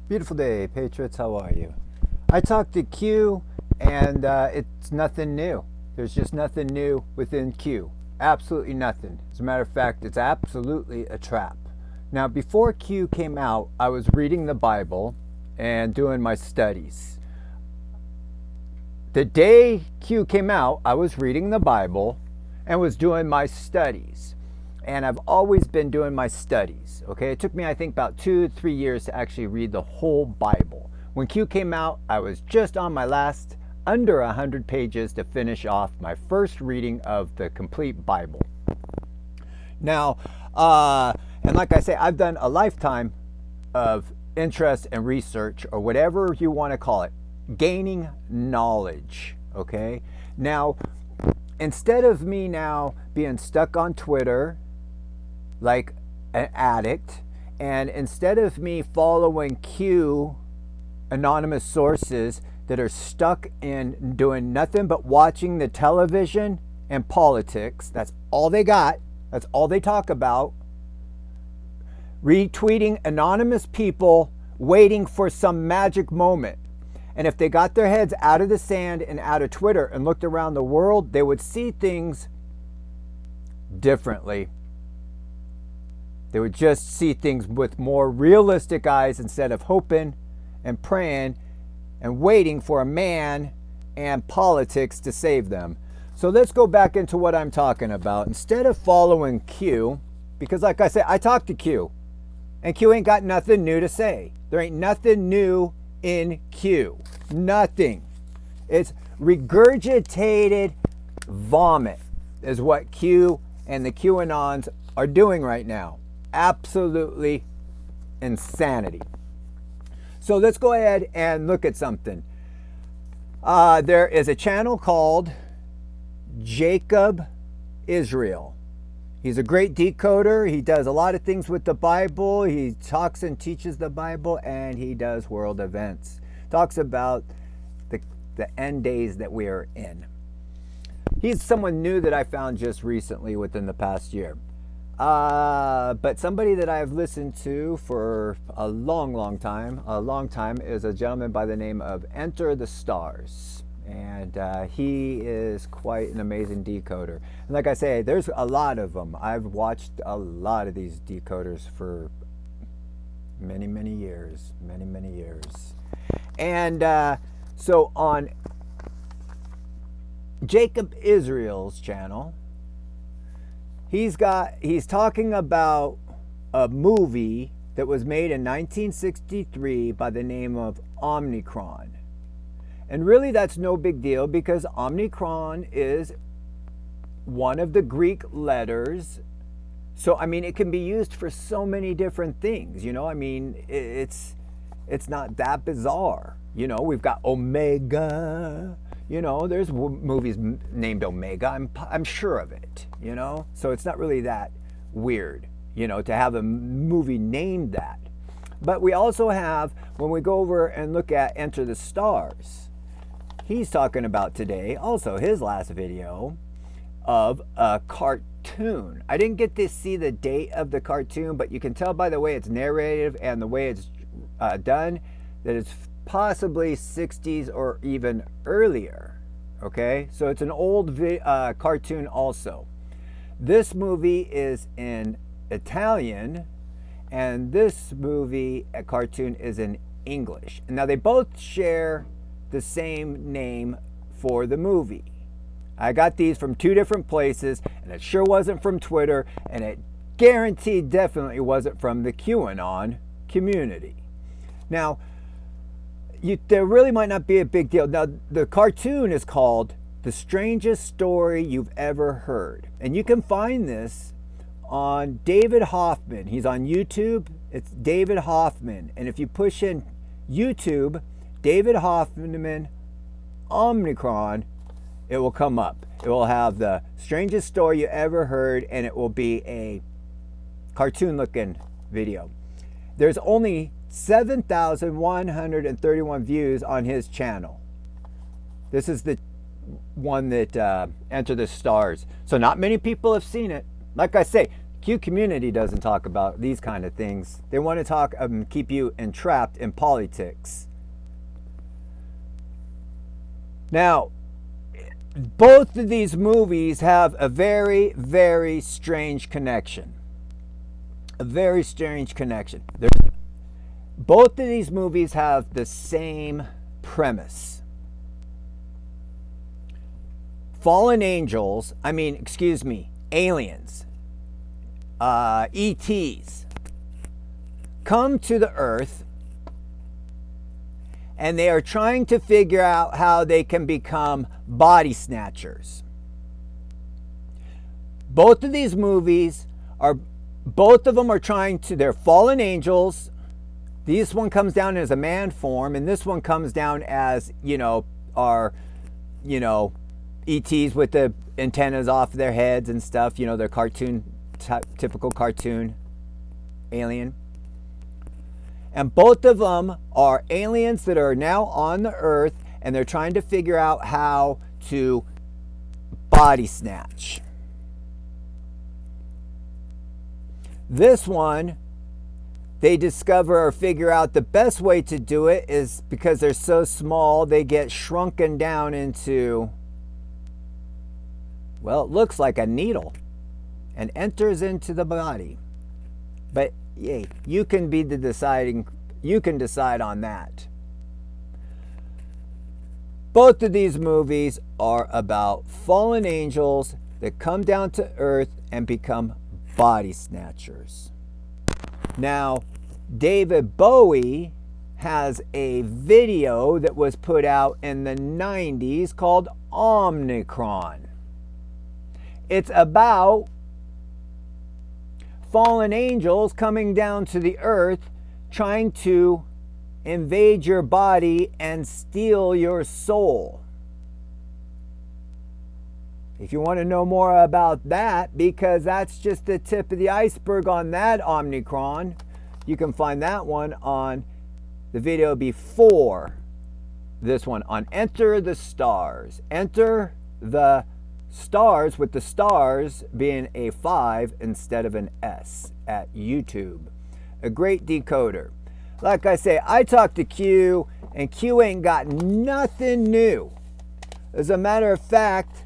Beautiful day, Patriots. How are you? I talked to Q, and it's nothing new. There's just nothing new within Q. Absolutely nothing. As a matter of fact, it's absolutely a trap. Now, before Q came out, I was reading the Bible and doing my studies. The day Q came out, I was reading the Bible and was doing my studies. And I've always been doing my studies, okay? It took me, I think, about 2 to 3 years to actually read the whole Bible. When Q came out, I was just on my last under 100 pages to finish off my first reading of the complete Bible. Now, and like I say, I've done a lifetime of interest and research, or whatever you want to call it, gaining knowledge, okay? Now, instead of me now being stuck on Twitter like an addict, and instead of me following Q anonymous sources that are stuck in doing nothing but watching the television and politics, that's all they got, that's all they talk about, retweeting anonymous people waiting for some magic moment. And if they got their heads out of the sand and out of Twitter and looked around the world, they would see things differently. They would just see things with more realistic eyes instead of hoping and praying and waiting for a man and politics to save them. So let's go back into what I'm talking about. Instead of following Q, because like I said, I talked to Q, and Q ain't got nothing new to say. There ain't nothing new in Q. Nothing. It's regurgitated vomit is what Q and the QAnons are doing right now. Absolutely insanity. So let's go ahead and look at something. There is a channel called Jacob Israel. He's a great decoder. He does a lot of things with the Bible. He talks and teaches the Bible, and he does world events. Talks about the end days that we are in. He's someone new that I found just recently within the past year. But somebody that I've listened to for a long time is a gentleman by the name of Enter the Stars. And he is quite an amazing decoder. And like I say, there's a lot of them. I've watched a lot of these decoders for many years. And so on Jacob Israel's channel, he's talking about a movie that was made in 1963 by the name of Omicron. And really that's no big deal, because Omicron is one of the Greek letters. So I mean, it can be used for so many different things, you know? I mean, it's not that bizarre. You know, we've got Omega. You know, there's movies named Omega. I'm sure of it, you know? So it's not really that weird, you know, to have a movie named that. But we also have, when we go over and look at Enter the Stars, he's talking about today, also his last video, of a cartoon. I didn't get to see the date of the cartoon, but you can tell by the way it's narrated and the way it's done that it's possibly 60s or even earlier. Okay, so it's an old cartoon also. This movie is in Italian, and this movie, a cartoon, is in English. And now they both share the same name for the movie. I got these from 2 different places, and it sure wasn't from Twitter, and it guaranteed definitely wasn't from the QAnon community. Now, there really might not be a big deal. Now, the cartoon is called The Strangest Story You've Ever Heard. And you can find this on David Hoffman. He's on YouTube. It's David Hoffman. And if you push in YouTube, David Hoffman, Omicron, it will come up. It will have The Strangest Story You Ever Heard, and it will be a cartoon-looking video. There's only 7,131 views on his channel. This is the one that Enter the Stars. So not many people have seen it. Like I say, Q community doesn't talk about these kind of things. They want to talk keep you entrapped in politics. Now, both of these movies have a very, very strange connection. A very strange connection. Both of these movies have the same premise. Aliens, ETs, come to the earth, and they are trying to figure out how they can become body snatchers. Both of these movies both of them are they're fallen angels. This one comes down as a man form, and this one comes down as, our, ETs with the antennas off their heads and stuff, their typical cartoon alien. And both of them are aliens that are now on the earth, and they're trying to figure out how to body snatch. This one, they discover or figure out the best way to do it is because they're so small, they get shrunken down into, well, it looks like a needle and enters into the body. But yay, you can decide on that. Both of these movies are about fallen angels that come down to earth and become body snatchers. Now, David Bowie has a video that was put out in the 90s called Omnicron. It's about fallen angels coming down to the earth, trying to invade your body and steal your soul. If you want to know more about that, because that's just the tip of the iceberg on that Omnicron, you can find that one on the video before this one on Enter the Stars. Enter the Stars, with the stars being a 5 instead of an S, at YouTube. A great decoder. Like I say, I talked to Q, and Q ain't got nothing new. As a matter of fact,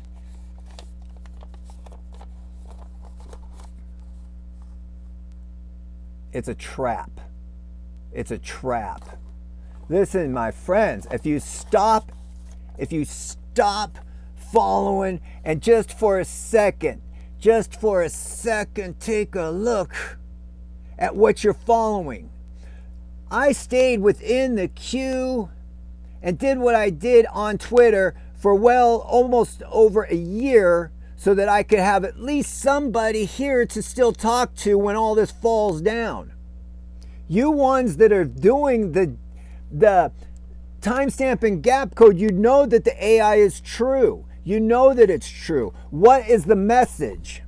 it's a trap. It's a trap. Listen, my friends, if you stop following and just for a second, take a look at what you're following. I stayed within the queue and did what I did on Twitter for almost over a year, so that I could have at least somebody here to still talk to when all this falls down. You ones that are doing the timestamp and gap code, you know that the AI is true. You know that it's true. What is the message?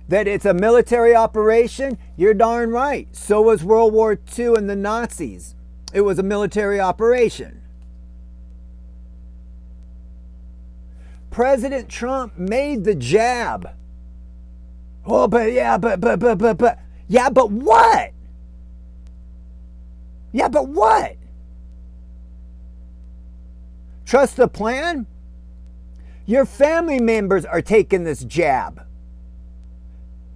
That it's a military operation? You're darn right. So was World War II and the Nazis. It was a military operation. President Trump made the jab. Oh, but what? Yeah, but what? Trust the plan? Your family members are taking this jab.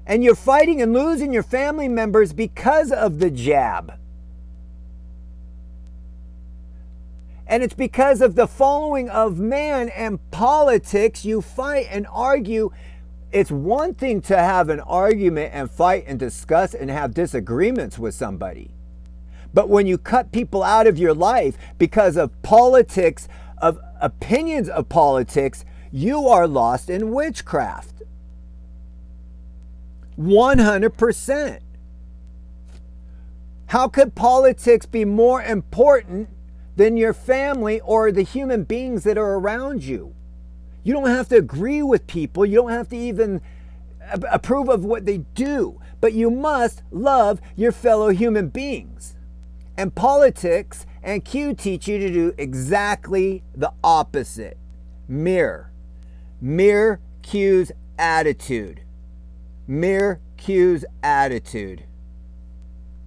And you're fighting and losing your family members because of the jab. And it's because of the following of man and politics. You fight and argue. It's one thing to have an argument and fight and discuss and have disagreements with somebody. But when you cut people out of your life because of politics, of opinions of politics, you are lost in witchcraft. 100%. How could politics be more important than your family or the human beings that are around you? You don't have to agree with people. You don't have to even approve of what they do. But you must love your fellow human beings. And politics and Q teach you to do exactly the opposite. Mirror Q's attitude. Mere Q's attitude.